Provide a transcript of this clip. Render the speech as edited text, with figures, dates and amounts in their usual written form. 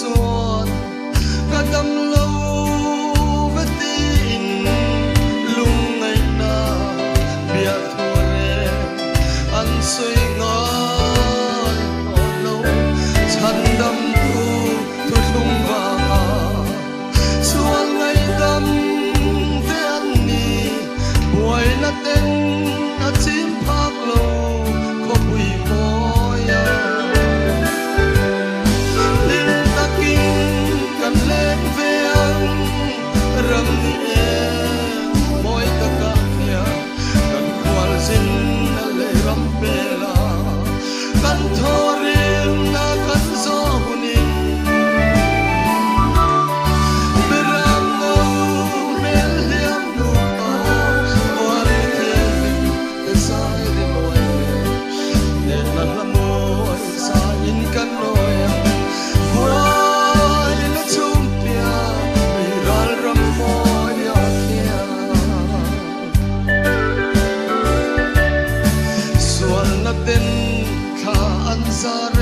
chuan ka dam lo ve tin lung ngai na bia thore an soi ngai on lo chan dam thu thu lung wa chuan ngai dam te an ni buai na ten a chim phak lo ko bui mo ya ling takin kan len ve ang ram ni e moi ta ka ya kan kwal sin na le ram pe la kan thorim na kan zo hunin berang no mel liam no war ke sai de moi ne na la moi sa in kan noya wai la chum pia mi ral ram moi ya kia suan na ten kha an zar